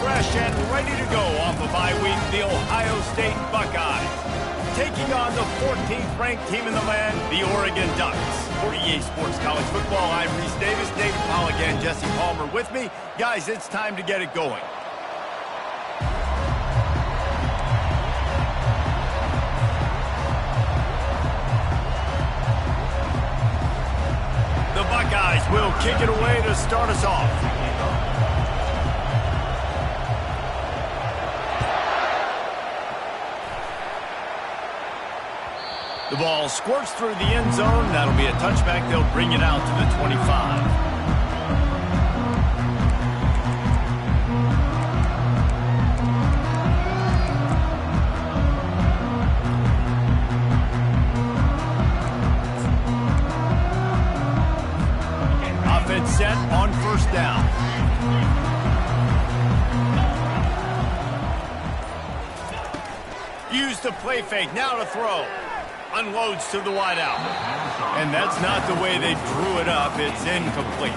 fresh and ready to go off of bye week, the Ohio State Buckeyes. Taking on the 14th ranked team in the land, the Oregon Ducks. For EA Sports College Football, I'm Reese Davis, David Powell again, Jesse Palmer with me. Guys, it's time to get it going. The Buckeyes will kick it away to start us off. The ball squirts through the end zone. That'll be a touchback. They'll bring it out to the 25. Offense set on first down. Use the play fake. Now to throw. Unloads to the wideout. And that's not the way they drew it up. It's incomplete.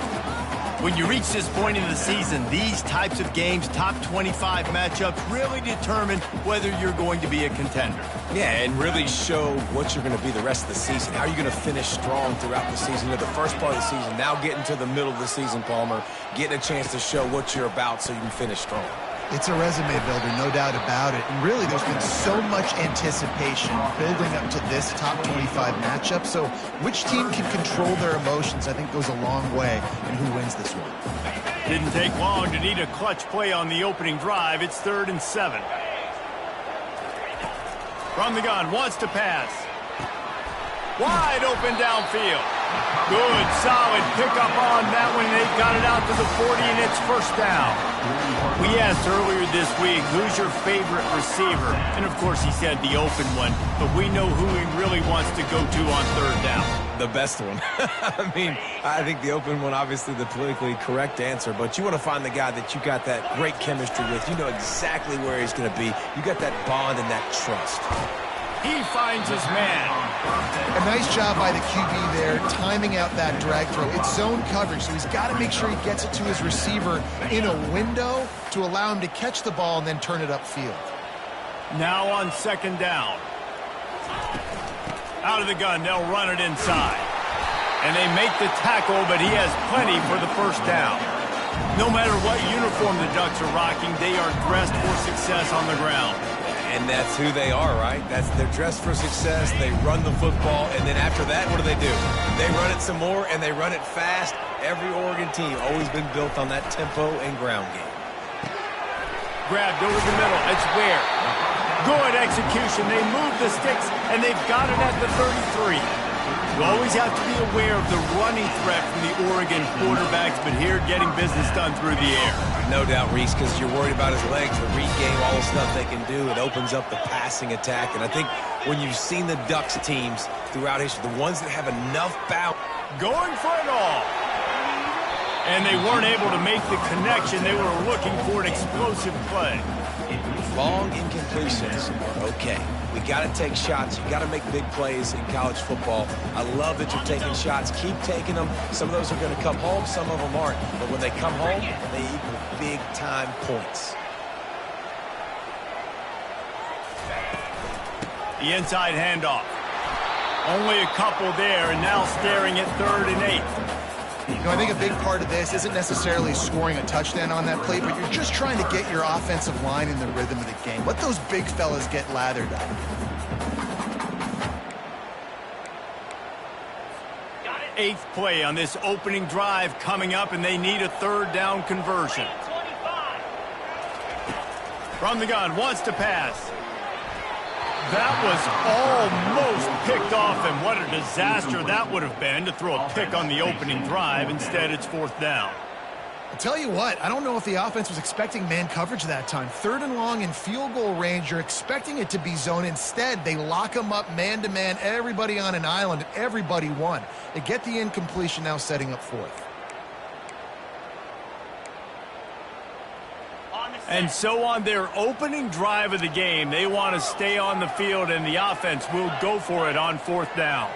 When you reach this point in the season, these types of games, top 25 matchups, really determine whether you're going to be a contender. Yeah, and really show what you're going to be the rest of the season. How are you going to finish strong throughout the season? You know, the first part of the season, now getting to the middle of the season, Palmer, getting a chance to show what you're about so you can finish strong. It's a resume builder, no doubt about it. And really, there's been so much anticipation building up to this top 25 matchup. So which team can control their emotions, I think, goes a long way in who wins this one. Didn't take long to need a clutch play on the opening drive. It's 3rd and 7. From the gun, wants to pass. Wide open downfield. Good, solid pickup on that one. They got it out to the 40, and it's first down. We asked earlier this week, who's your favorite receiver? And, of course, he said the open one, but we know who he really wants to go to on 3rd down. The best one. I mean, I think the open one, obviously the politically correct answer, but you want to find the guy that you got that great chemistry with. You know exactly where he's going to be. You got that bond and that trust. He finds his man. A nice job by the QB there, timing out that drag throw. It's zone coverage, so he's got to make sure he gets it to his receiver in a window to allow him to catch the ball and then turn it upfield. Now on 2nd down. Out of the gun, they'll run it inside. And they make the tackle, but he has plenty for the first down. No matter what uniform the Ducks are rocking, they are dressed for success on the ground. And that's who they are, right? They're dressed for success. They run the football, and then after that, what do? They run it some more, and they run it fast. Every Oregon team always been built on that tempo and ground game. Grabbed over the middle. It's Ware. Good execution. They move the sticks, and they've got it at the 33. You always have to be aware of the running threat from the Oregon quarterbacks, but here getting business done through the air. No doubt, Reese, because you're worried about his legs, the read game, all the stuff they can do. It opens up the passing attack. And I think when you've seen the Ducks teams throughout history, the ones that have enough bounce. Going for it all. And they weren't able to make the connection. They were looking for an explosive play. Long incompletions are okay. We got to take shots. You got to make big plays in college football. I love that you're taking shots. Keep taking them. Some of those are going to come home. Some of them aren't. But when they come home, they equal big-time points. The inside handoff. Only a couple there, and now staring at 3rd and 8. You know, I think a big part of this isn't necessarily scoring a touchdown on that play, but you're just trying to get your offensive line in the rhythm of the game. Let those big fellas get lathered up. Eighth play on this opening drive coming up, and they need a 3rd down conversion. From the gun, wants to pass. That was almost picked off, and what a disaster that would have been to throw a pick on the opening drive. Instead, it's 4th down. I'll tell you what, I don't know if the offense was expecting man coverage that time. 3rd and long in field goal range, you're expecting it to be zone. Instead, they lock them up man-to-man, everybody on an island, and everybody won. They get the incompletion, now setting up 4th. And so on their opening drive of the game, they want to stay on the field, and the offense will go for it on 4th down.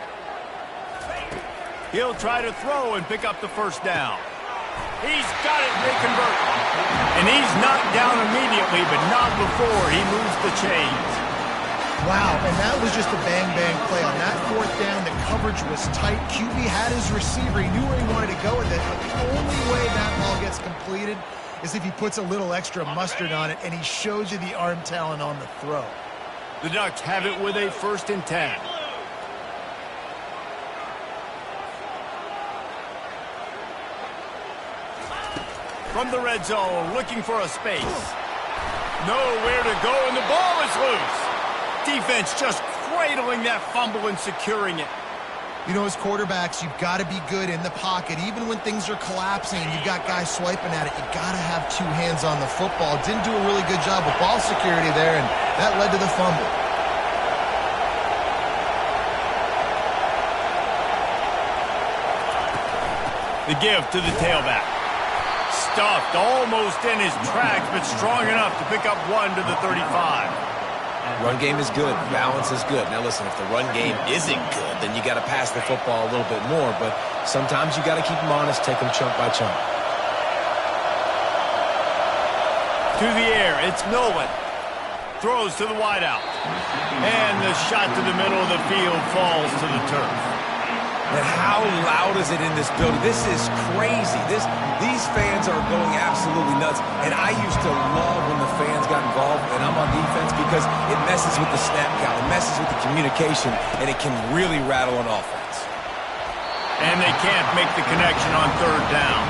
He'll try to throw and pick up the first down. He's got it, they convert. And he's knocked down quickly, but not before he moves the chains. Wow, and that was just a bang-bang play. On that fourth down, the coverage was tight. QB had his receiver. He knew where he wanted to go with it, but the only way that ball gets completed is if he puts a little extra mustard on it, and he shows you the arm talent on the throw. The Ducks have it with a 1st and 10. From the red zone, looking for a space. Nowhere to go, and the ball is loose. Defense just cradling that fumble and securing it. You know, as quarterbacks, you've got to be good in the pocket. Even when things are collapsing and you've got guys swiping at it, you've got to have 2 hands on the football. Didn't do a really good job with ball security there, and that led to the fumble. The give to the tailback. Stuffed almost in his tracks, but strong enough to pick up 1 to the 35. Run game is good. Balance is good. Now, listen, if the run game isn't good, then you got to pass the football a little bit more. But sometimes you got to keep them honest, take them chunk by chunk. To the air, it's Nolan. Throws to the wideout. And the shot to the middle of the field falls to the turf. And how loud is it in this building? This is crazy. These fans are going absolutely nuts. And I used to love when the fans got involved, and I'm on defense, because it messes with the snap count. It messes with the communication, and it can really rattle an offense. And they can't make the connection on 3rd down.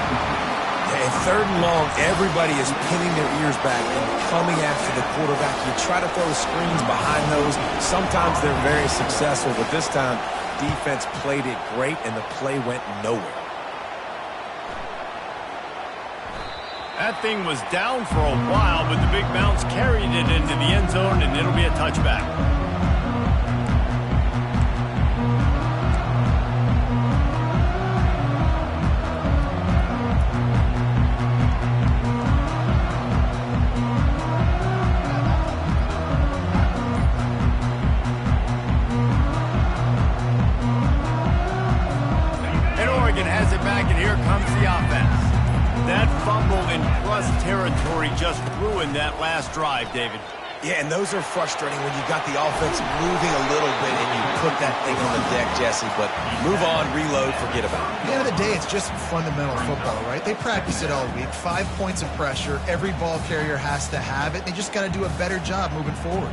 And 3rd and long, everybody is pinning their ears back and coming after the quarterback. You try to throw the screens behind those. Sometimes they're very successful, but this time, defense played it great, and the play went nowhere. That thing was down for a while, but the big bounce carried it into the end zone, and it'll be a touchback. And Oregon has it back, and here comes the offense. That fumble in plus territory just ruined that last drive, David. Yeah, and those are frustrating when you got the offense moving a little bit and you put that thing on the deck, Jesse. But move on, reload, forget about it. At the end of the day, it's just fundamental football, right? They practice it all week. 5 points of pressure. Every ball carrier has to have it. They just got to do a better job moving forward.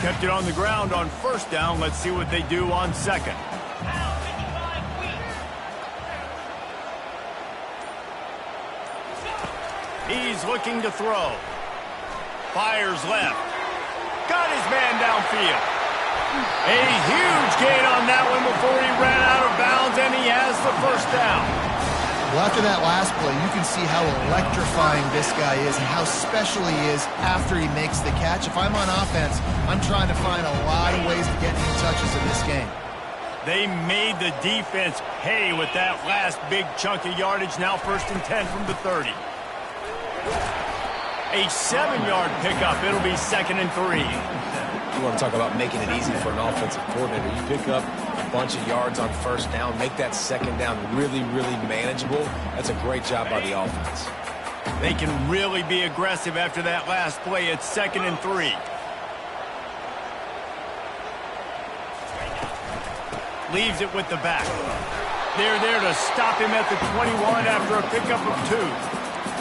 Kept it on the ground on 1st down. Let's see what they do on 2nd. He's looking to throw. Fires left. Got his man downfield. A huge gain on that one before he ran out of bounds, and he has the 1st down. Well, after that last play, you can see how electrifying this guy is and how special he is after he makes the catch. If I'm on offense, I'm trying to find a lot of ways to get him touches in this game. They made the defense pay with that last big chunk of yardage. Now 1st and 10 from the 30. A 7-yard pickup. It'll be 2nd and 3. You want to talk about making it easy for an offensive coordinator. You pick up a bunch of yards on 1st down, make that 2nd down really, really manageable. That's a great job by the offense. They can really be aggressive after that last play. It's 2nd and 3. Leaves it with the back. They're there to stop him at the 21 after a pickup of 2.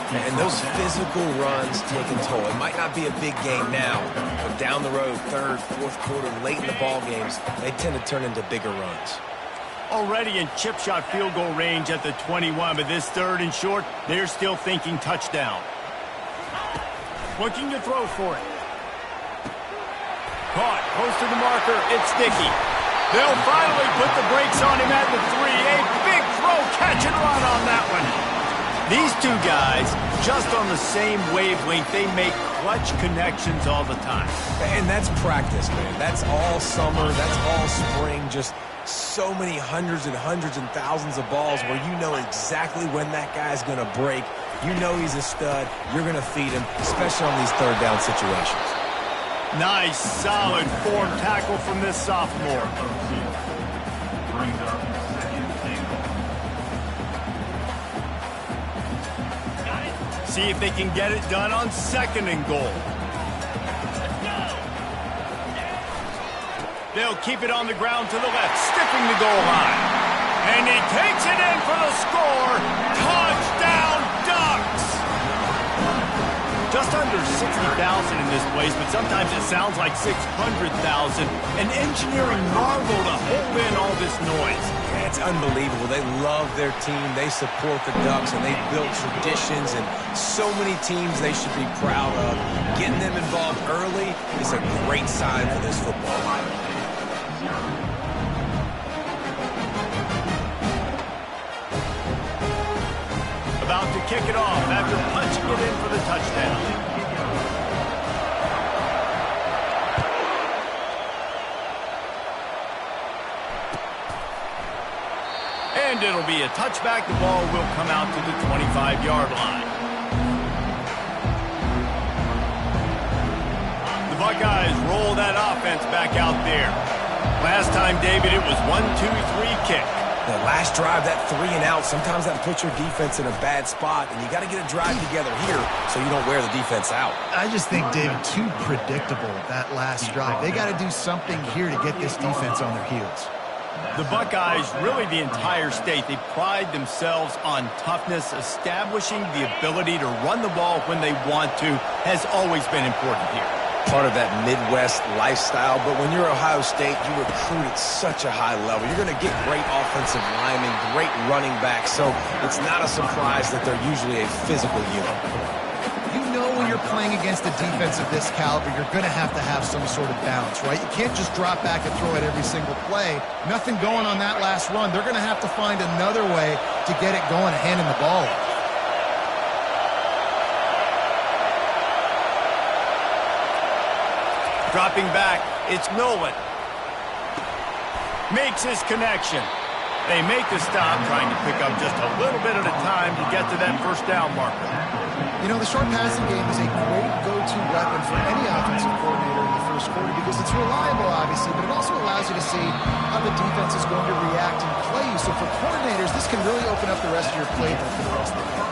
And those physical runs take a toll. It might not be a big game now, but down the road, 3rd, 4th quarter, late in the ball games, they tend to turn into bigger runs. Already in chip shot field goal range at the 21, but this 3rd and short, they're still thinking touchdown. Looking to throw for it. Caught, close to the marker, it's Sticky. They'll finally put the brakes on him at the 3. A big throw, catch and run on that one. These two guys, just on the same wavelength, they make clutch connections all the time. And that's practice, man. That's all summer. That's all spring. Just so many hundreds and thousands of balls where you know exactly when that guy's going to break. You know he's a stud. You're going to feed him, especially on these 3rd down situations. Nice, solid form tackle from this sophomore. See if they can get it done on 2nd and goal. They'll keep it on the ground to the left, stiffing the goal line. And he takes it in for the score. Touchdown, Ducks! Just under 60,000 in this place, but sometimes it sounds like 600,000. An engineering marvel to hold in all this noise. Yeah, it's unbelievable. They love their team. They support the Ducks, and they built traditions and so many teams they should be proud of. Getting them involved early is a great sign for this football line. About to kick it off after punching it in for the touchdown. And it'll be a touchback. The ball will come out to the 25-yard line. The Buckeyes roll that offense back out there. Last time, David, it was 1-2-3 kick. The last drive, that 3 and out, sometimes that puts your defense in a bad spot, and you got to get a drive together here so you don't wear the defense out. I just think, David, too predictable, that last drive. They got to do something here to get this defense on their heels. The Buckeyes, really the entire state, they pride themselves on toughness. Establishing the ability to run the ball when they want to has always been important here. Part of that Midwest lifestyle, but when you're Ohio State, you recruit at such a high level. You're going to get great offensive linemen, great running backs, so it's not a surprise that they're usually a physical unit. You know when you're playing against a defense of this caliber, you're going to have some sort of balance, right? You can't just drop back and throw it every single play. Nothing going on that last run. They're going to have to find another way to get it going, handing the ball off. Dropping back, it's Nolan. Makes his connection. They make the stop, trying to pick up just a little bit at a time to get to that first down marker. You know, the short passing game is a great go-to weapon for any offensive coordinator in the first quarter because it's reliable, obviously, but it also allows you to see how the defense is going to react and play you. So for coordinators, this can really open up the rest of your playbook for the rest of the game.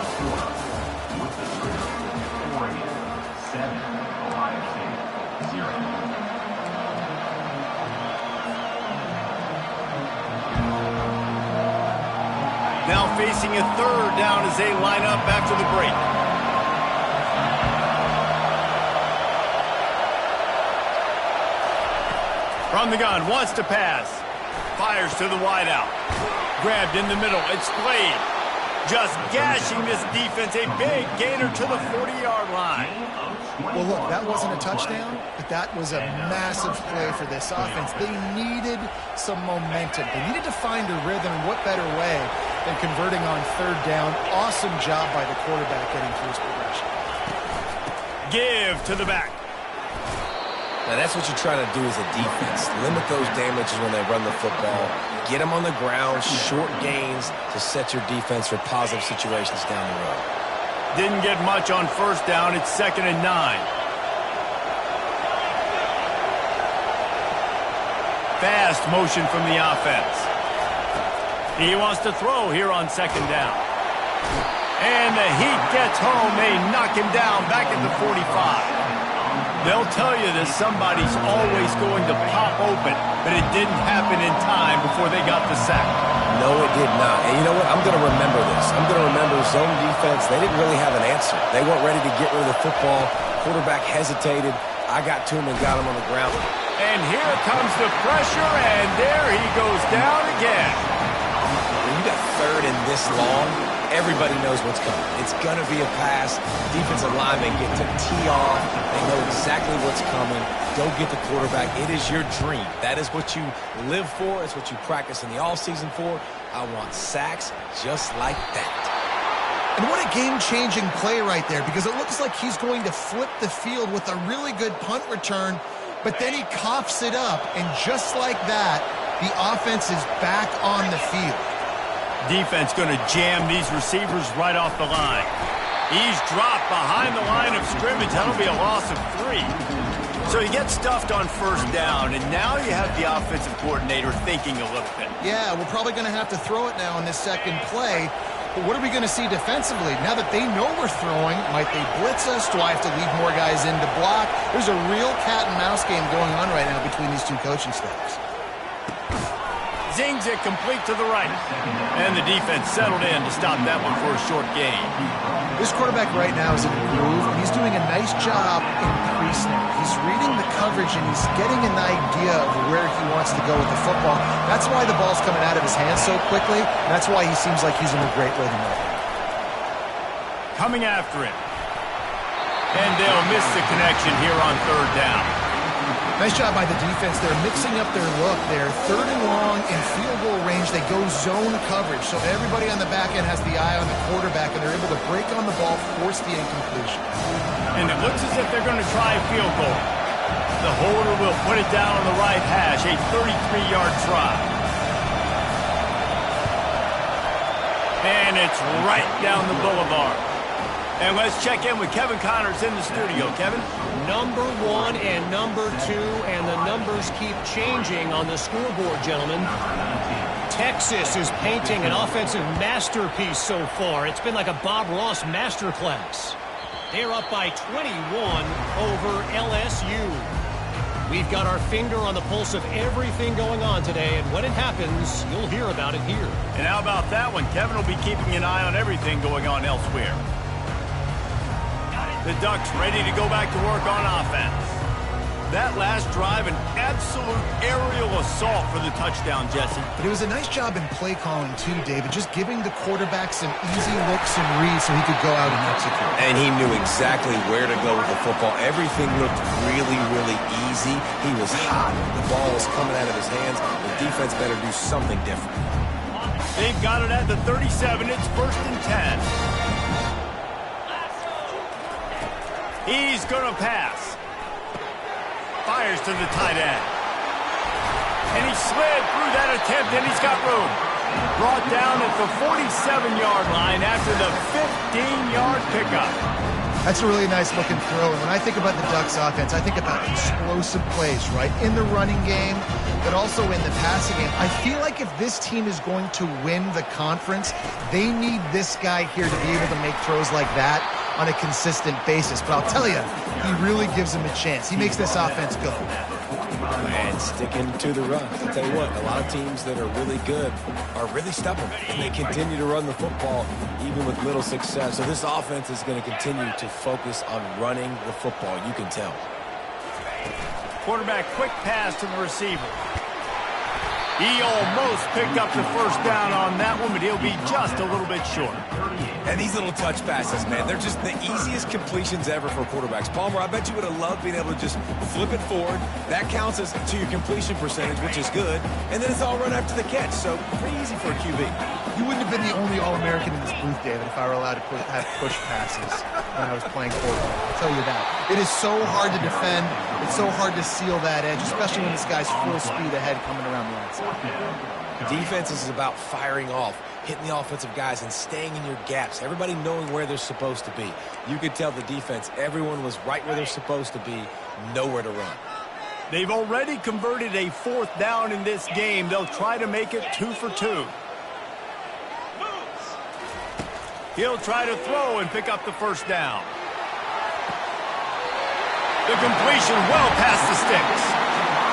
Now facing a 3rd down as they line up after the break. From the gun, wants to pass. Fires to the wideout. Grabbed in the middle. It's Slade. Just gashing this defense. A big gainer to the 40-yard line. Well, look, that wasn't a touchdown, but that was a massive play for this offense. They needed some momentum. They needed to find a rhythm, and what better way than converting on 3rd down. Awesome job by the quarterback getting through his progression. Give to the back. Now, that's what you try to do as a defense. Limit those damages when they run the football. Get them on the ground, short gains to set your defense for positive situations down the road. Didn't get much on 1st down. It's 2nd and 9. Fast motion from the offense. He wants to throw here on 2nd down. And the heat gets home. They knock him down back at the 45. They'll tell you that somebody's always going to pop open, but it didn't happen in time before they got the sack. No, it did not. And you know what? I'm going to remember this. I'm going to remember zone defense. They didn't really have an answer. They weren't ready to get rid of the football. Quarterback hesitated. I got to him and got him on the ground. And here comes the pressure, and there he goes down again. When you got 3rd and this long, everybody knows what's coming. It's going to be a pass. Defensive linemen get to tee off. They know exactly what's coming. Go get the quarterback. It is your dream. That is what you live for. It's what you practice in the offseason for. I want sacks just like that. And what a game-changing play right there, because it looks like he's going to flip the field with a really good punt return, but then he coughs it up, and just like that, the offense is back on the field. Defense going to jam these receivers right off the line. He's dropped behind the line of scrimmage. That'll be a loss of 3. So you get stuffed on first down, and now you have the offensive coordinator thinking a little bit. Yeah, we're probably going to have to throw it now in this second play. But what are we going to see defensively? Now that they know we're throwing, might they blitz us? Do I have to leave more guys in to block? There's a real cat and mouse game going on right now between these two coaching staffs. Zings it complete to the right. And the defense settled in to stop that one for a short gain. This quarterback right now is in a groove, and he's doing a nice job in pre-snap. He's reading the coverage, and he's getting an idea of where he wants to go with the football. That's why the ball's coming out of his hands so quickly. That's why he seems like he's in a great rhythm right now. Coming after it. And they'll miss the connection here on third down. Nice job by the defense. They're mixing up their look there. Third and long in field goal range. They go zone coverage. So everybody on the back end has the eye on the quarterback, and they're able to break on the ball, force the incompletion. And it looks as if they're going to try a field goal. The holder will put it down on the right hash, a 33-yard try. And it's right down the boulevard. And let's check in with Kevin Connors in the studio. Kevin? Number 1 and number 2, and the numbers keep changing on the scoreboard, gentlemen. Texas is painting an offensive masterpiece so far. It's been like a Bob Ross masterclass. They're up by 21 over LSU. We've got our finger on the pulse of everything going on today, and when it happens, you'll hear about it here. And how about that one? Kevin will be keeping an eye on everything going on elsewhere. The Ducks ready to go back to work on offense. That last drive, an absolute aerial assault for the touchdown, Jesse. But it was a nice job in play calling too, David, just giving the quarterback some easy looks and reads so he could go out and execute. And he knew exactly where to go with the football. Everything looked really, really easy. He was hot. The ball was coming out of his hands. The defense better do something different. They've got it at the 37. It's 1st and 10. He's going to pass. Fires to the tight end. And he slid through that attempt, and he's got room. Brought down at the 47-yard line after the 15-yard pickup. That's a really nice looking throw. And when I think about the Ducks offense, I think about explosive plays, right? In the running game, but also in the passing game. I feel like if this team is going to win the conference, they need this guy here to be able to make throws like that on a consistent basis. But I'll tell you, he really gives them a chance. He makes this offense go. And sticking to the run. I'll tell you what, a lot of teams that are really good are really stubborn. And they continue to run the football even with little success. So this offense is going to continue to focus on running the football. You can tell. Quarterback quick pass to the receiver. He almost picked up the first down on that one, but he'll be just a little bit short. And these little touch passes, man, they're just the easiest completions ever for quarterbacks. Palmer, I bet you would have loved being able to just flip it forward. That counts as to your completion percentage, which is good. And then it's all run after the catch, so pretty easy for a QB. You wouldn't have been the only All-American in this booth, David, if I were allowed to have push passes when I was playing quarterback. I'll tell you that. It is so hard to defend. It's so hard to seal that edge, especially when this guy's full speed ahead coming around the outside. Defense is about firing off, hitting the offensive guys and staying in your gaps. Everybody knowing where they're supposed to be. You could tell the defense, everyone was right where they're supposed to be, nowhere to run. They've already converted a 4th down in this game. They'll try to make it 2 for 2. He'll try to throw and pick up the first down. The completion well past the sticks.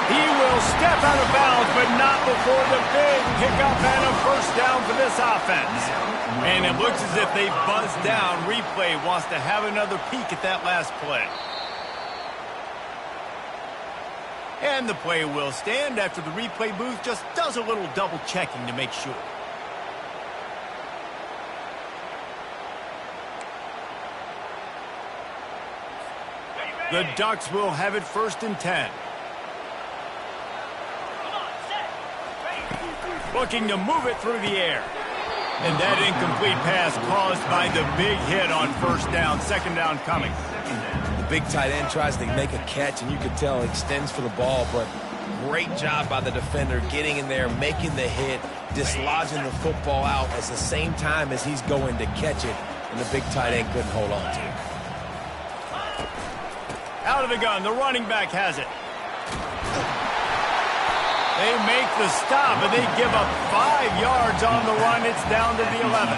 He will step out of bounds, but not before the big pickup and a first down for this offense. And it looks as if they buzzed down. Replay wants to have another peek at that last play. And the play will stand after the replay booth just does a little double checking to make sure. The Ducks will have it 1st and 10. Looking to move it through the air. And that incomplete pass caused by the big hit on first down. 2nd down coming. The big tight end tries to make a catch, and you could tell he extends for the ball, but great job by the defender getting in there, making the hit, dislodging the football out at the same time as he's going to catch it, and the big tight end couldn't hold on to it. Out of the gun, the running back has it. They make the stop, and they give up 5 yards on the run. It's down to the 11.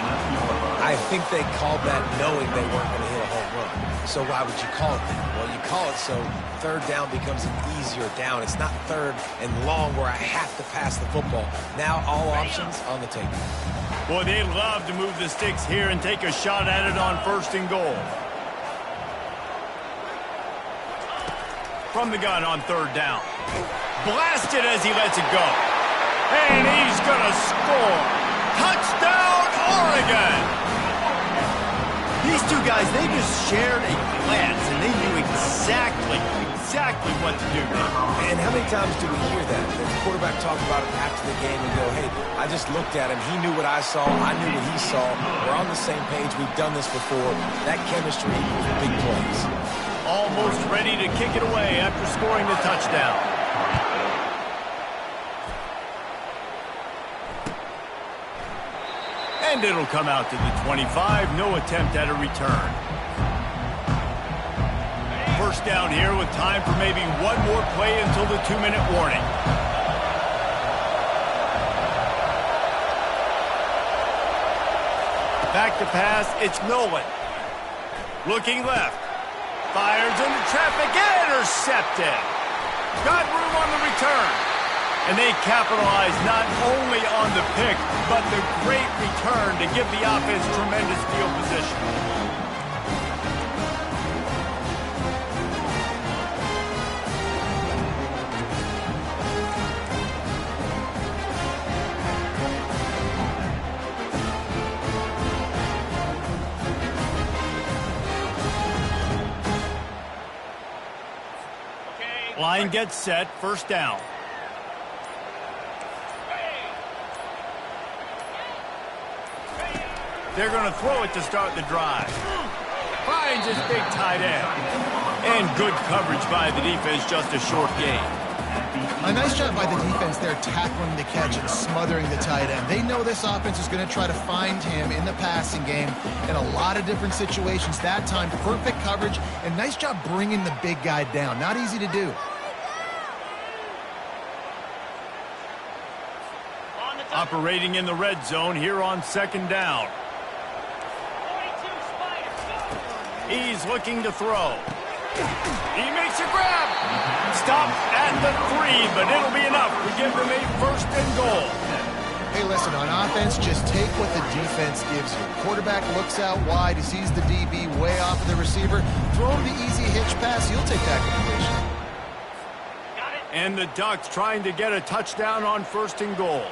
I think they called that knowing they weren't going to hit a home run. So why would you call it that? Well, you call it so third down becomes an easier down. It's not third and long where I have to pass the football. Now all options on the table. Boy, they'd love to move the sticks here and take a shot at it on 1st and goal. From the gun on 3rd down. Blasted as he lets it go. And he's going to score. Touchdown, Oregon! These two guys, they just shared a glance, and they knew exactly what to do. And how many times do we hear that? The quarterback talk about it after the game and go, hey, I just looked at him. He knew what I saw. I knew what he saw. We're on the same page. We've done this before. That chemistry equals big plays. Almost ready to kick it away after scoring the touchdown. And it'll come out to the 25. No attempt at a return. 1st down here with time for maybe one more play until the 2-minute warning. Back to pass, it's Nolan. Looking left. Fires into traffic, intercepted. Got room on the return. And they capitalize not only on the pick, but the great return to give the offense tremendous field position. Line gets set, 1st down. They're going to throw it to start the drive. Finds his big tight end. And good coverage by the defense, just a short gain. A nice job by the defense there tackling the catch and smothering the tight end. They know this offense is going to try to find him in the passing game in a lot of different situations. That time, perfect coverage, and nice job bringing the big guy down. Not easy to do. Operating in the red zone here on 2nd down. He's looking to throw. He makes a grab. Stop at the 3, but it'll be enough to give them a 1st and goal. Hey, listen, on offense, just take what the defense gives you. Quarterback looks out wide. He sees the DB way off of the receiver. Throw him the easy hitch pass. He'll take that completion. And the Ducks trying to get a touchdown on 1st and goal.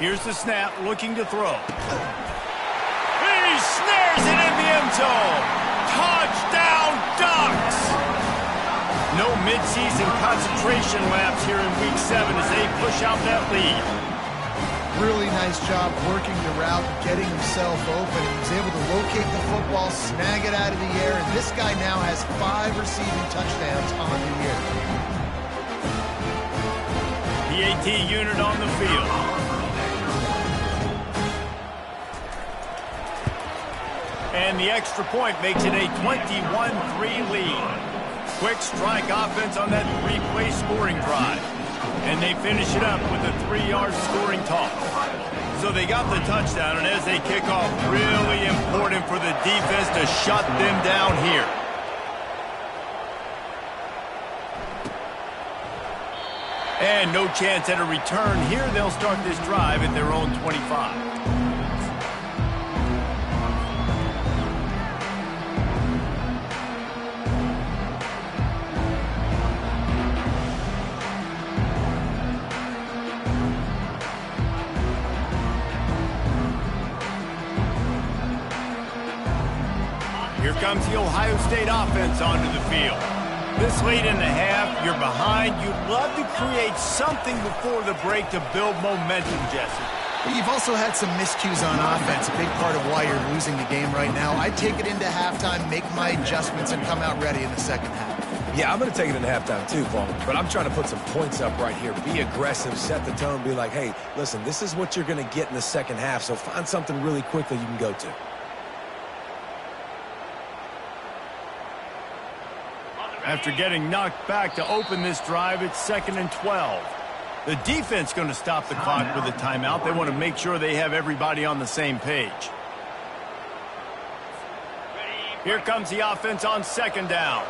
Here's the snap, looking to throw. He snares it in the end zone. Touchdown, Ducks! No midseason concentration laps here in Week 7 as they push out that lead. Really nice job working the route, getting himself open, and was able to locate the football, snag it out of the air, and this guy now has 5 receiving touchdowns on the year. PAT unit on the field. And the extra point makes it a 21-3 lead. Quick strike offense on that 3-play scoring drive. And they finish it up with a 3-yard scoring toss. So they got the touchdown, and as they kick off, really important for the defense to shut them down here. And no chance at a return here. They'll start this drive at their own 25. Here comes the Ohio State offense onto the field. This late in the half, you're behind. You'd love to create something before the break to build momentum, Jesse. You've also had some miscues on offense, a big part of why you're losing the game right now. I'd take it into halftime, make my adjustments, and come out ready in the second half. Yeah, I'm going to take it in halftime too, Paul. But I'm trying to put some points up right here. Be aggressive, set the tone, be like, hey, listen, this is what you're going to get in the second half, so find something really quickly you can go to. After getting knocked back to open this drive, it's 2nd and 12. The defense going to stop the clock with a timeout. They want to make sure they have everybody on the same page. Here comes the offense on 2nd down.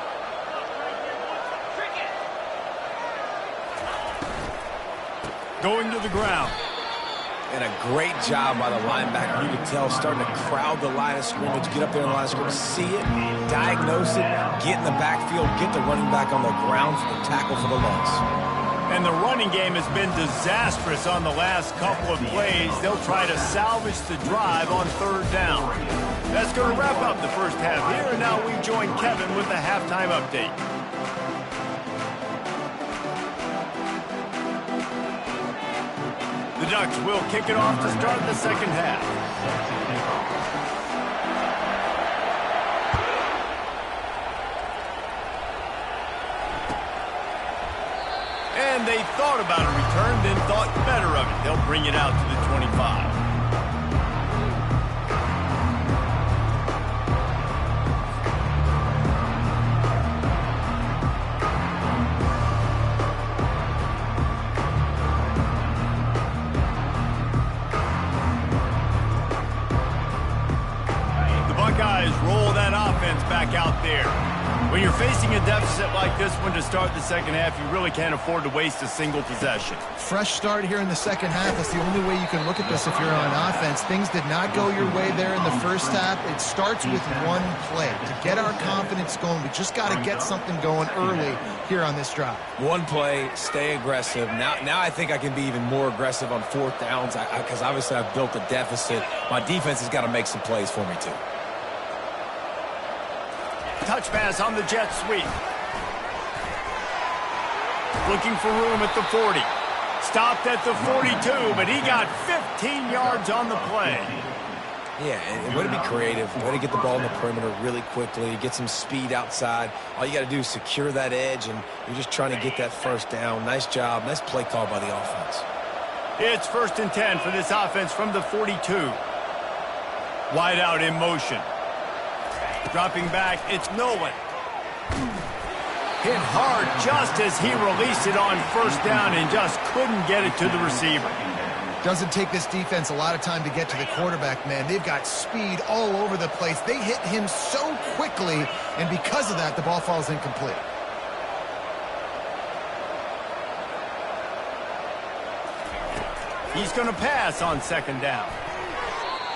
Going to the ground. And a great job by the linebacker. You can tell starting to crowd the line of scrimmage, get up there in the line of scrimmage, see it, diagnose it, get in the backfield, get the running back on the ground for the tackle for the loss. And the running game has been disastrous on the last couple of plays. They'll try to salvage the drive on 3rd down. That's going to wrap up the first half here, and now we join Kevin with the halftime update. The Ducks will kick it off to start the second half. And they thought about a return, then thought better of it. They'll bring it out to the 25. Buckeyes roll that offense back out there. When you're facing a deficit like this one to start the second half, you really can't afford to waste a single possession. Fresh start here in the second half. That's the only way you can look at this if you're on offense. Things did not go your way there in the first half. It starts with one play. To get our confidence going, we just got to get something going early here on this drive. One play, stay aggressive. Now I think I can be even more aggressive on 4th downs because obviously I've built a deficit. My defense has got to make some plays for me too. Touch pass on the jet sweep. Looking for room at the 40. Stopped at the 42, but he got 15 yards on the play. Yeah, and way to be creative. Way to get the ball in the perimeter really quickly. Get some speed outside. All you got to do is secure that edge, and you're just trying to get that 1st down. Nice job. Nice play call by the offense. It's 1st and 10 for this offense from the 42. Wide out in motion. Dropping back, it's Nolan. Hit hard just as he released it on 1st down and just couldn't get it to the receiver. Doesn't take this defense a lot of time to get to the quarterback, man. They've got speed all over the place. They hit him so quickly, and because of that, the ball falls incomplete. He's going to pass on 2nd down.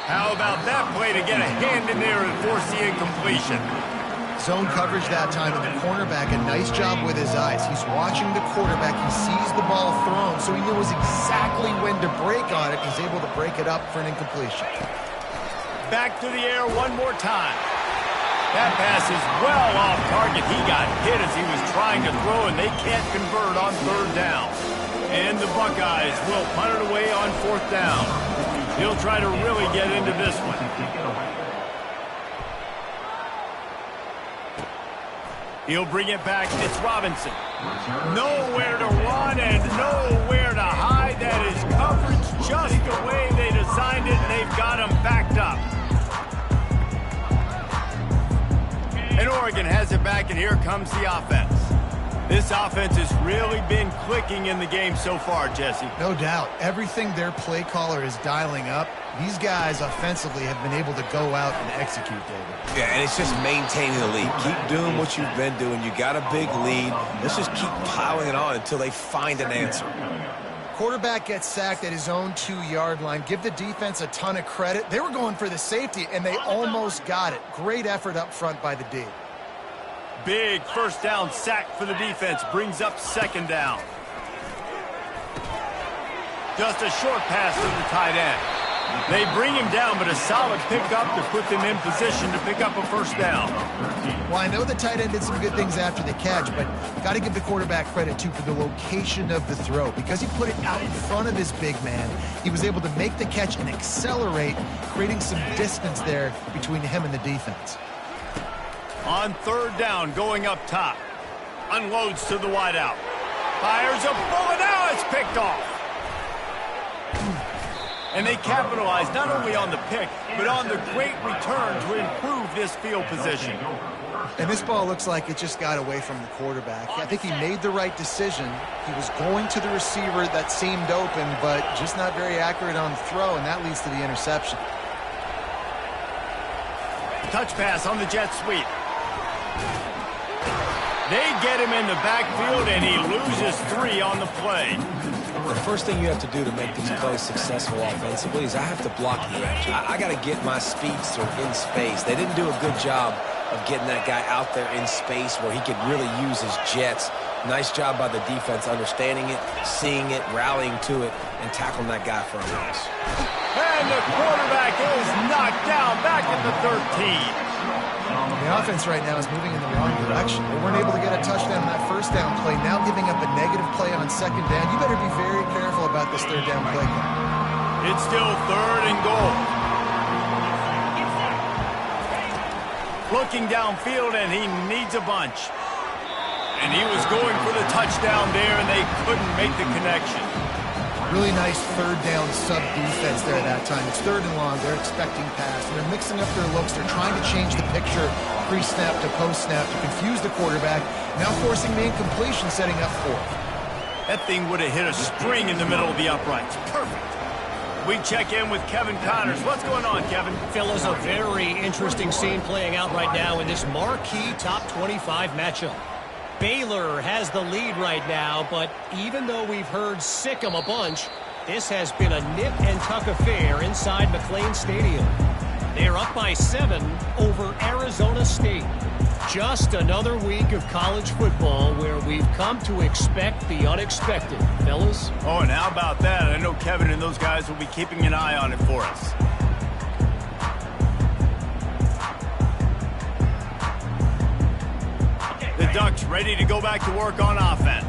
How about that play to get a hand in there and force the incompletion? Zone coverage that time, and the cornerback, a nice job with his eyes. He's watching the quarterback. He sees the ball thrown, so he knows exactly when to break on it. He's able to break it up for an incompletion. Back to the air one more time. That pass is well off target. He got hit as he was trying to throw, and they can't convert on 3rd down. And the Buckeyes will punt it away on 4th down. He'll try to really get into this one. He'll bring it back. It's Robinson. Nowhere to run and nowhere to hide. That is coverage just the way they designed it, and they've got him backed up. And Oregon has it back, and here comes the offense. This offense has really been clicking in the game so far, Jesse. No doubt. Everything their play caller is dialing up, these guys offensively have been able to go out and execute, David. Yeah, and it's just maintaining the lead. Keep doing what you've been doing. You got a big lead. Let's just keep piling it on until they find an answer. Quarterback gets sacked at his own 2-yard line. Give the defense a ton of credit. They were going for the safety, and they almost got it. Great effort up front by the D. Big 1st down sack for the defense. Brings up 2nd down. Just a short pass to the tight end. They bring him down, but a solid pickup to put them in position to pick up a 1st down. Well, I know the tight end did some good things after the catch, but got to give the quarterback credit, too, for the location of the throw. Because he put it out in front of his big man, he was able to make the catch and accelerate, creating some distance there between him and the defense. On 3rd down, going up top. Unloads to the wideout. Fires a bullet. Now it's picked off. And they capitalize not only on the pick, but on the great return to improve this field position. And this ball looks like it just got away from the quarterback. I think he made the right decision. He was going to the receiver that seemed open, but just not very accurate on the throw, and that leads to the interception. Touch pass on the jet sweep. They get him in the backfield, and he loses 3 on the play. The first thing you have to do to make these plays successful offensively is I have to block the edge. I got to get my speedster in space. They didn't do a good job of getting that guy out there in space where he could really use his jets. Nice job by the defense understanding it, seeing it, rallying to it, and tackling that guy for a loss. And the quarterback is knocked down back at the 13. The offense right now is moving in the wrong direction. They weren't able to get a touchdown on that first down play. Now giving up a negative play on second down. You better be very careful about this third down play. It's still 3rd and goal. Looking downfield, and he needs a bunch. And he was going for the touchdown there, and they couldn't make the connection. Really nice third down sub-defense there that time. It's 3rd and long. They're expecting pass. And they're mixing up their looks. They're trying to change the picture pre-snap to post-snap to confuse the quarterback. Now forcing the incompletion, setting up 4th. That thing would have hit a string in the middle of the uprights. Perfect. We check in with Kevin Connors. What's going on, Kevin? Fellas, a very interesting scene playing out right now in this marquee top 25 matchup. Baylor has the lead right now, but even though we've heard sick 'em a bunch, this has been a nip-and-tuck affair inside McLean Stadium. They're up by 7 over Arizona State. Just another week of college football where we've come to expect the unexpected, fellas. Oh, and how about that? I know Kevin and those guys will be keeping an eye on it for us. The Ducks ready to go back to work on offense.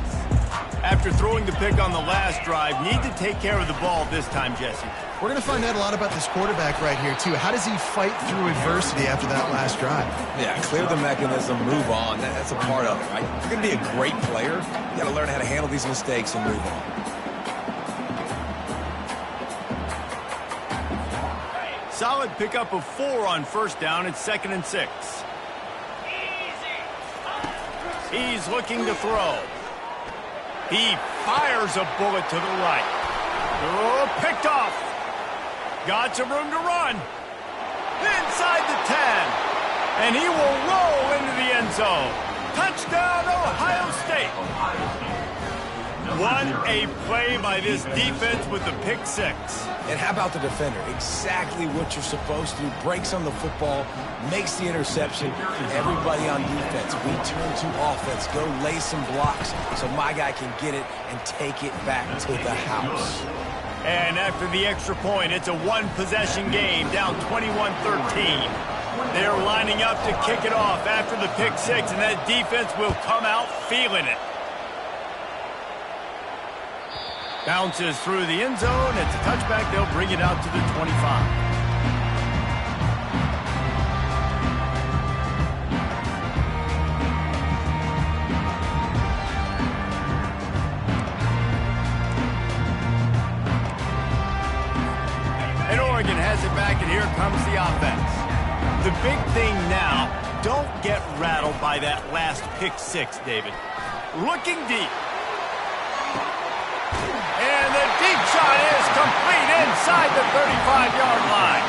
After throwing the pick on the last drive, need to take care of the ball this time, Jesse. We're going to find out a lot about this quarterback right here, too. How does he fight through adversity after that last drive? Yeah, clear the mechanism, move on. That's a part of it, right? If you're going to be a great player, you got to learn how to handle these mistakes and move on. Solid pickup of 4 on first down. It's 2nd and 6. He's looking to throw. He fires a bullet to the right. Oh, picked off. Got some room to run. Inside the 10. And he will roll into the end zone. Touchdown, Ohio State. What a play by this defense with the pick 6. And how about the defender? Exactly what you're supposed to do. Breaks on the football, makes the interception. Everybody on defense, we turn to offense. Go lay some blocks so my guy can get it and take it back to the house. And after the extra point, it's a 1-possession game, down 21-13. They're lining up to kick it off after the pick 6, and that defense will come out feeling it. Bounces through the end zone. It's a touchback. They'll bring it out to the 25. And Oregon has it back, and here comes the offense. The big thing now, don't get rattled by that last pick 6, David. Looking deep. And the deep shot is complete inside the 35-yard line.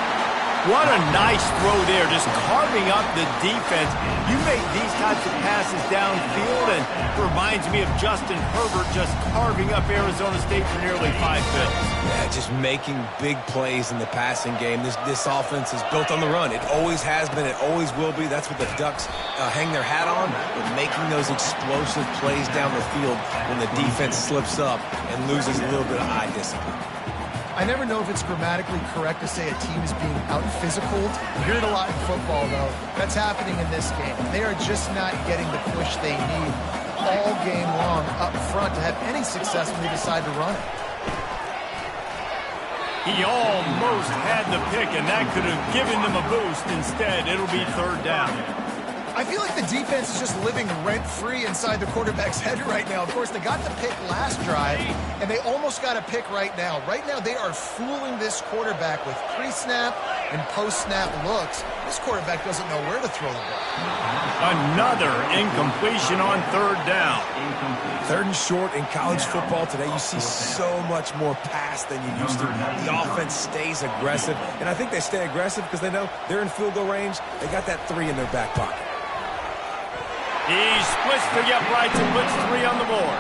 What a nice throw there, just carving up the defense. You make these types of passes downfield, and it reminds me of Justin Herbert just carving up Arizona State for nearly 5 fills. Yeah, just making big plays in the passing game. This offense is built on the run. It always has been. It always will be. That's what the Ducks hang their hat on, but making those explosive plays down the field when the defense slips up and loses a little bit of eye discipline. I never know if it's grammatically correct to say a team is being out-physicaled. You hear it a lot in football, though. That's happening in this game. They are just not getting the push they need all game long up front to have any success when they decide to run it. He almost had the pick, and that could have given them a boost. Instead, it'll be 3rd down. I feel like the defense is just living rent-free inside the quarterback's head right now. Of course, they got the pick last drive, and they almost got a pick right now. Right now, they are fooling this quarterback with pre-snap and post-snap looks. This quarterback doesn't know where to throw the ball. Another incompletion on third down. Third and short in college football today, you see so much more pass than you used to. The offense stays aggressive, and I think they stay aggressive because they know they're in field goal range. They got that 3 in their back pocket. He splits the uprights and puts 3 on the board.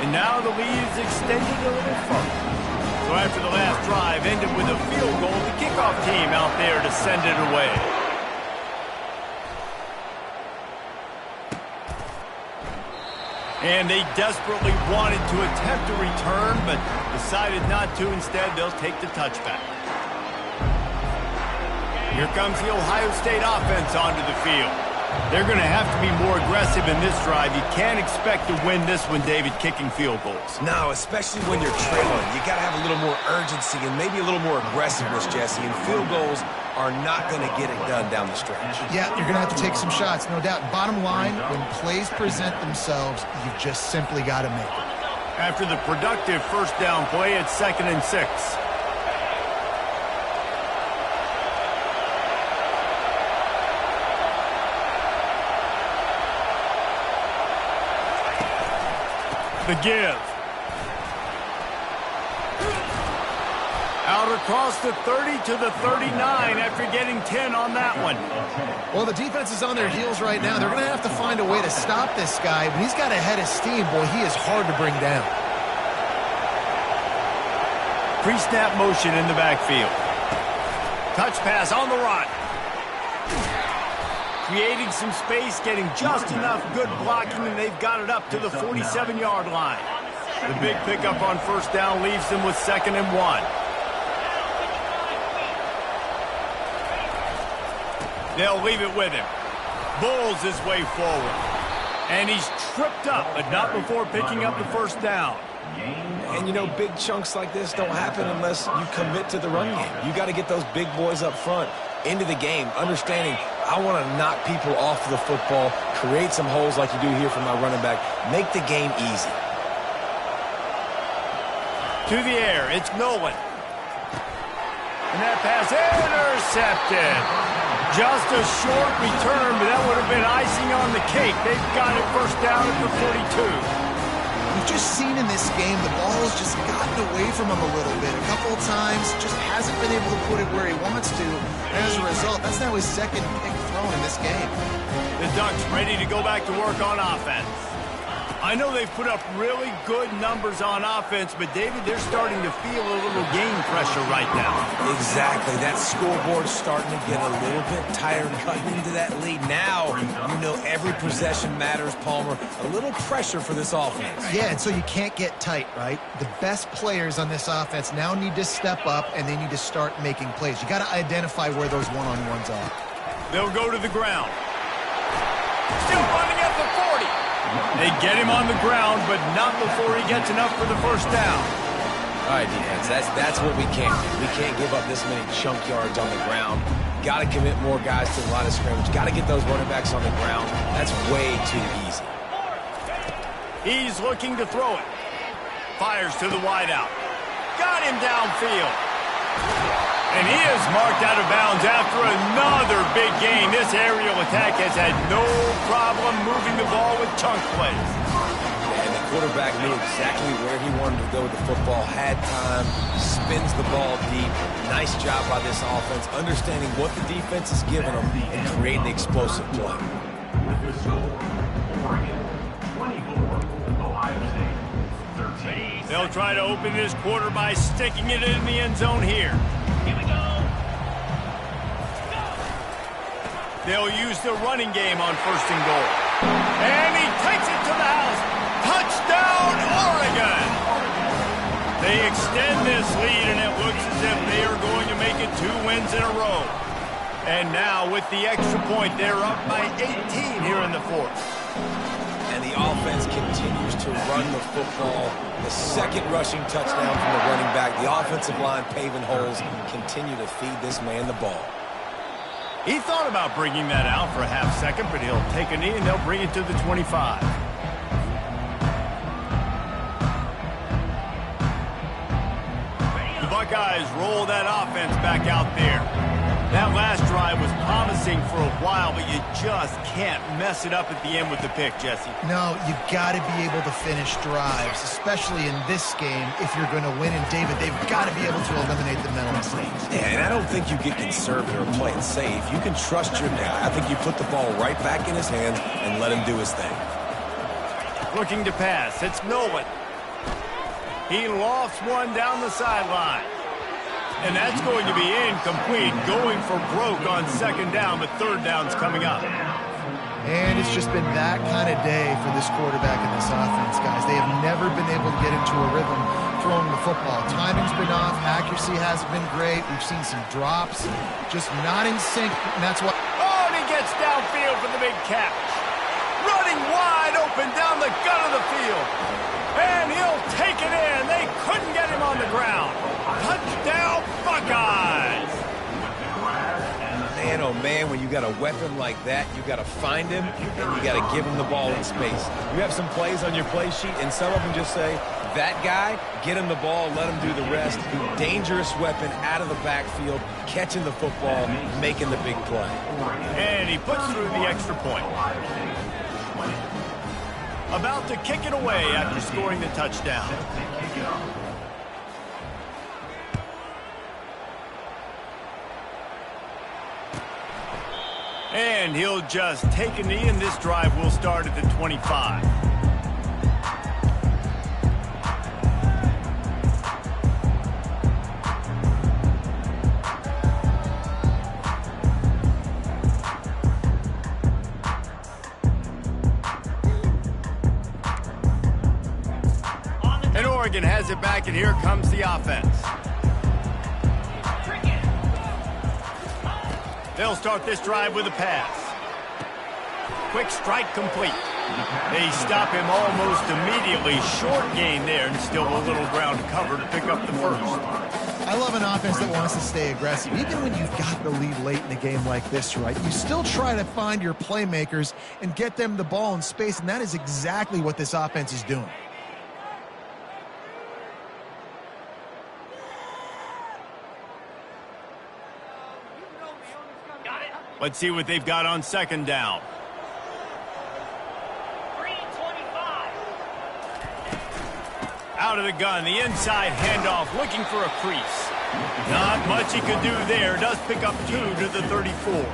And now the lead is extended a little further. So after the last drive ended with a field goal, the kickoff team out there to send it away. And they desperately wanted to attempt a return, but decided not to. Instead, they'll take the touchback. Here comes the Ohio State offense onto the field. They're going to have to be more aggressive in this drive. You can't expect to win this one, David, kicking field goals. No, especially when you're trailing. You got to have a little more urgency and maybe a little more aggressiveness, Jesse. And field goals are not going to get it done down the stretch. Yeah, you're going to have to take some shots, no doubt. Bottom line, when plays present themselves, you've just simply got to make it. After the productive first down play, it's 2nd and 6. The give. Out across the 30 to the 39 after getting 10 on that one. Well, the defense is on their heels right now. They're going to have to find a way to stop this guy. But he's got a head of steam. Boy, he is hard to bring down. Pre-snap motion in the backfield. Touch pass on the run. Creating some space, getting just enough good blocking, and they've got it up to the 47-yard line. The big pickup on first down leaves them with 2nd and 1. They'll leave it with him. Bulls his way forward. And he's tripped up, but not before picking up the first down. And, you know, big chunks like this don't happen unless you commit to the run game. You got to get those big boys up front into the game, understanding I want to knock people off the football, create some holes like you do here for my running back, make the game easy. To the air, it's Nolan. And that pass intercepted. Just a short return, but that would have been icing on the cake. They've got it first down at the 42. We've just seen in this game the ball has just gotten away from him a little bit. A couple of times, just hasn't been able to put it where he wants to. And as a result, that's now his 2nd pick thrown in this game. The Ducks ready to go back to work on offense. I know they've put up really good numbers on offense, but, David, they're starting to feel a little game pressure right now. Exactly. That scoreboard's starting to get a little bit tired cutting into that lead. Now, you know every possession matters, Palmer. A little pressure for this offense. Yeah, and so you can't get tight, right? The best players on this offense now need to step up, and they need to start making plays. You got to identify where those one-on-ones are. They'll go to the ground. Still running at the 40. They get him on the ground, but not before he gets enough for the first down. All right, defense, that's what we can't do. We can't give up this many chunk yards on the ground. Got to commit more guys to the line of scrimmage. Got to get those running backs on the ground. That's way too easy. He's looking to throw it. Fires to the wideout. Got him downfield. And he is marked out of bounds after another big gain. This aerial attack has had no problem moving the ball with chunk plays. And the quarterback knew exactly where he wanted to go with the football, had time, spins the ball deep. Nice job by this offense, understanding what the defense is giving them and creating the explosive play. They'll try to open this quarter by sticking it in the end zone here. They'll use the running game on 1st and goal. And he takes it to the house. Touchdown, Oregon! They extend this lead, and it looks as if they are going to make it 2 wins in a row. And now, with the extra point, they're up by 18 here in the 4th. And the offense continues to run the football. The 2nd rushing touchdown from the running back. The offensive line paving holes. Continue to feed this man the ball. He thought about bringing that out for a half second, but he'll take a knee and they'll bring it to the 25. The Buckeyes roll that offense back out there. That last drive was promising for a while, but you just can't mess it up at the end with the pick, Jesse. No, you got to be able to finish drives, especially in this game if you're going to win. And, David, they've got to be able to eliminate the mental mistakes. Yeah, and I don't think you get conservative or play it safe. You can trust your guy. I think you put the ball right back in his hands and let him do his thing. Looking to pass. It's Nolan. He lofts one down the sideline. And that's going to be incomplete, going for broke on second down, but third down's coming up. And it's just been that kind of day for this quarterback in this offense, guys. They have never been able to get into a rhythm throwing the football. Timing's been off. Accuracy hasn't been great. We've seen some drops, just not in sync, and that's why. Oh, and he gets downfield for the big catch. Running wide open down the gut of the field. And he'll take it in. They couldn't get him on the ground. Touchdown, Buckeyes! Man, oh man, when you got a weapon like that, you got to find him and you got to give him the ball in space. You have some plays on your play sheet, and some of them just say, that guy, get him the ball, let him do the rest. Dangerous weapon out of the backfield, catching the football, making the big play. And he puts through the extra point. About to kick it away after scoring the touchdown. And he'll just take a knee, and this drive will start at the 25. And Oregon has it back, and here comes the offense. They'll start this drive with a pass. Quick strike complete. They stop him almost immediately. Short gain there, and still a little ground to cover to pick up the first. I love an offense that wants to stay aggressive. Even when you've got the lead late in a game like this, right, you still try to find your playmakers and get them the ball in space, and that is exactly what this offense is doing. Let's see what they've got on second down. 325. Out of the gun, the inside handoff, looking for a crease. Not much he could do there. Does pick up 2 to the 34.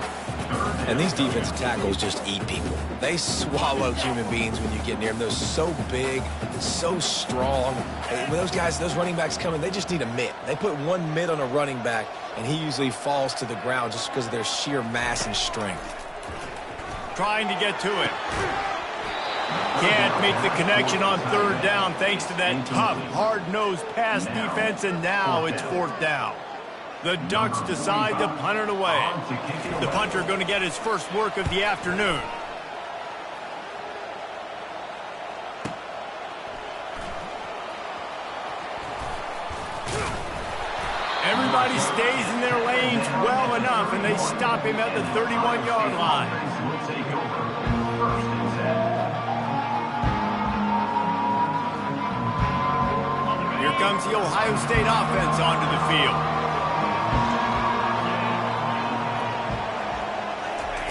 And these defensive tackles just eat people. They swallow human beings when you get near them. They're so big, so strong. When those guys, those running backs come in, they just need a mitt. They put one mitt on a running back, and he usually falls to the ground just because of their sheer mass and strength. Trying to get to it. Can't make the connection on third down thanks to that tough, hard-nosed pass defense, and now it's fourth down. The Ducks decide to punt it away. The punter going to get his first work of the afternoon. Everybody stays in their lanes well enough, and they stop him at the 31-yard line. Here comes the Ohio State offense onto the field.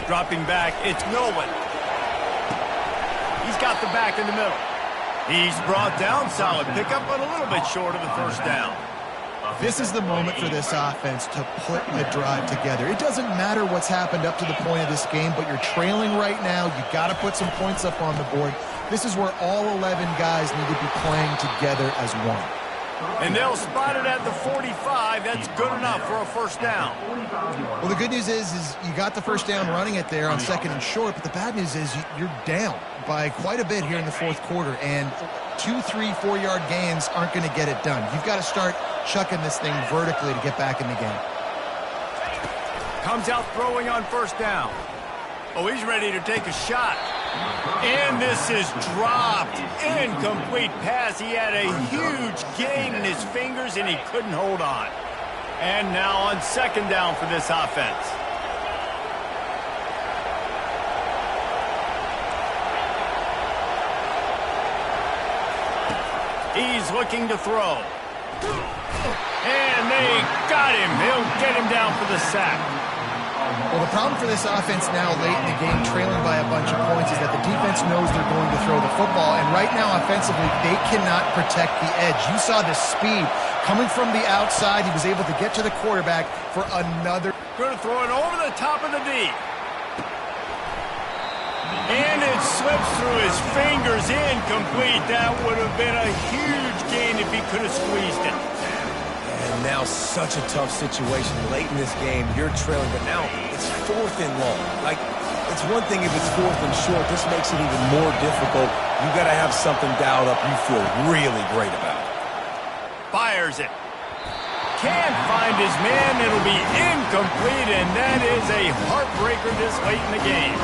Dropping back, it's Nolan. He's got the back in the middle. He's brought down, solid pickup, but a little bit short of the first down. This is the moment for this offense to put a drive together. It doesn't matter what's happened up to the point of this game, but you're trailing right now. You got to put some points up on the board. This is where all 11 guys need to be playing together as one. And they'll spot it at the 45. That's good enough for a first down. Well, the good news is you got the first down running it there on second and short, but the bad news is you're down by quite a bit here in the fourth quarter, and 2, 3, 4-yard gains aren't going to get it done. You've got to start chucking this thing vertically to get back in the game. Comes out throwing on first down. Oh, he's ready to take a shot. And this is dropped. Incomplete pass. He had a huge gain in his fingers, and he couldn't hold on. And now on second down for this offense. He's looking to throw. And they got him. They'll get him down for the sack. Well, the problem for this offense now late in the game, trailing by a bunch of points, is that the defense knows they're going to throw the football. And right now, offensively, they cannot protect the edge. You saw the speed coming from the outside. He was able to get to the quarterback for another. Going to throw it over the top of the D. And it slips through his fingers, incomplete. That would have been a huge gain if he could have squeezed it. And now such a tough situation late in this game. You're trailing, but now it's 4th and long. Like, it's one thing if it's 4th and short. This makes it even more difficult. You got to have something dialed up you feel really great about. Fires it. Can't find his man. It'll be incomplete, and that is a heartbreaker this late in the game.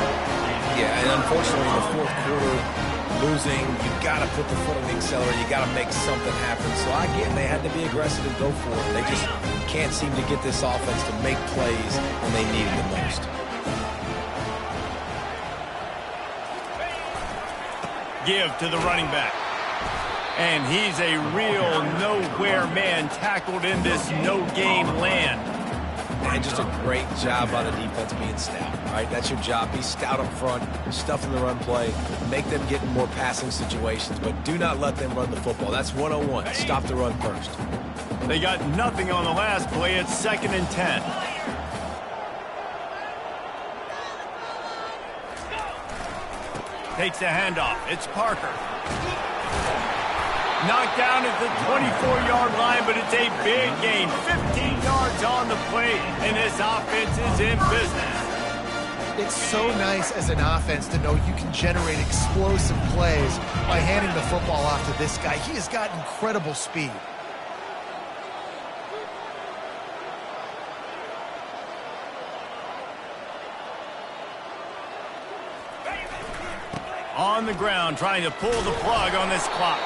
Yeah, and unfortunately, in the 4th quarter, losing, you got to put the foot on the accelerator. You got to make something happen. So I get they had to be aggressive and go for it. They just can't seem to get this offense to make plays when they need it the most. Give to the running back. And he's a real nowhere man tackled in this no-gain land. And just a great job by the defense being stout, right? That's your job. Be stout up front, stuff in the run play, make them get in more passing situations, but do not let them run the football. That's 101. Stop the run first. They got nothing on the last play. It's 2nd and 10. Takes the handoff. It's Parker. Knocked down at the 24-yard line, but it's a big gain. 15 yards on the play, and this offense is in business. It's so nice as an offense to know you can generate explosive plays by handing the football off to this guy. He has got incredible speed. On the ground, trying to pull the plug on this clock.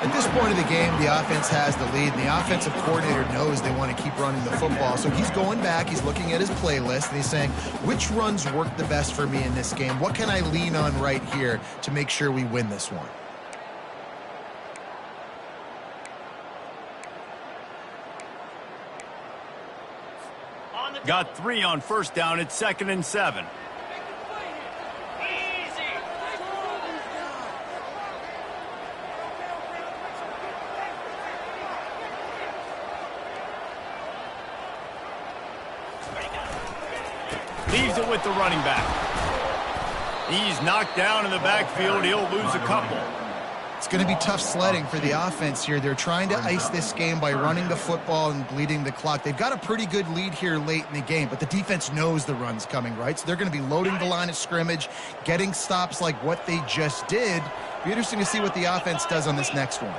At this point of the game, the offense has the lead, and the offensive coordinator knows they want to keep running the football. So he's going back, he's looking at his playlist, and he's saying, which runs work the best for me in this game? What can I lean on right here to make sure we win this one? Got 3 on 1st down. It's 2nd and 7. Leaves it with the running back. He's knocked down in the backfield. He'll lose a couple. It's going to be tough sledding for the offense here. They're trying to ice this game by running the football and bleeding the clock. They've got a pretty good lead here late in the game, but the defense knows the run's coming, right? So they're going to be loading the line of scrimmage, getting stops like what they just did. Be interesting to see what the offense does on this next one.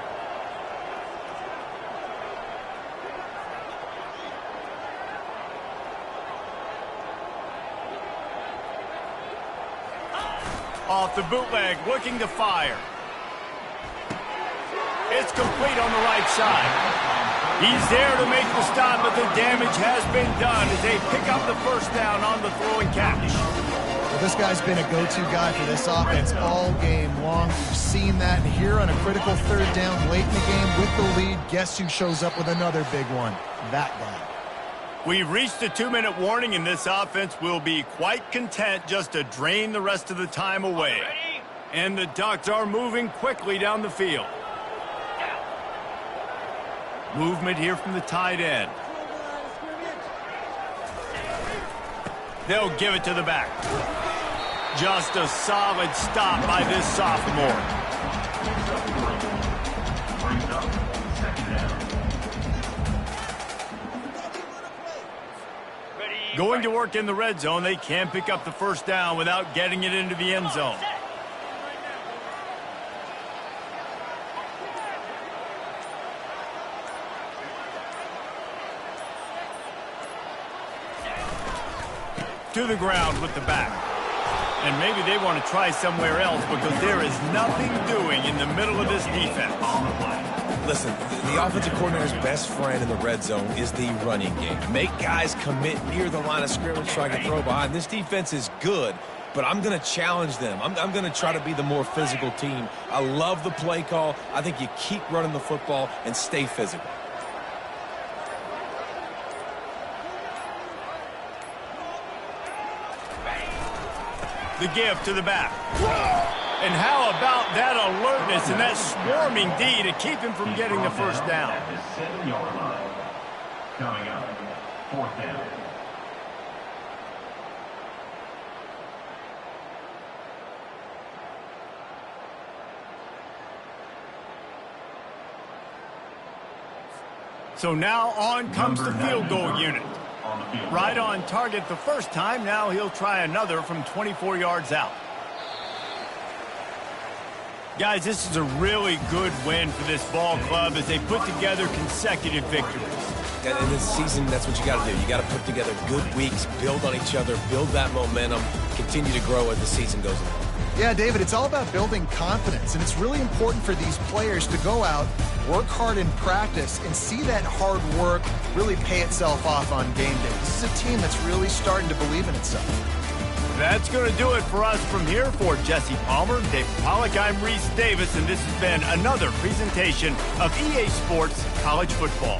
Off the bootleg, looking to fire. It's complete on the right side. He's there to make the stop, but the damage has been done as they pick up the 1st down on the throw and catch. Well, this guy's been a go-to guy for this offense all game long. We've seen that here on a critical 3rd down late in the game with the lead. Guess who shows up with another big one? That guy. We've reached a 2-minute warning, and this offense will be quite content just to drain the rest of the time away. And the Ducks are moving quickly down the field. Movement here from the tight end. They'll give it to the back. Just a solid stop by this sophomore. Going to work in the red zone. They can't pick up the 1st down without getting it into the end zone. To the ground with the back. And maybe they want to try somewhere else because there is nothing doing in the middle of this defense. Listen, the offensive coordinator's best friend in the red zone is the running game. Make guys commit near the line of scrimmage, trying to throw behind. This defense is good but I'm going to challenge them. I'm going to try to be the more physical team. I love the play call. I think you keep running the football and stay physical. The give to the back. And how about that alertness and that swarming D to keep him from getting the first down? At the 7-yard line. Coming up, 4th down. So now on comes the field goal unit. Right on target the first time. Now he'll try another from 24 yards out. Guys, this is a really good win for this ball club as they put together consecutive victories. And in this season, that's what you got to do. You got to put together good weeks, build on each other, build that momentum, continue to grow as the season goes along. Yeah, David, it's all about building confidence, and it's really important for these players to go out, work hard in practice, and see that hard work really pay itself off on game day. This is a team that's really starting to believe in itself. That's going to do it for us from here. For Jesse Palmer, Dave Pollack, I'm Reese Davis, and this has been another presentation of EA Sports College Football.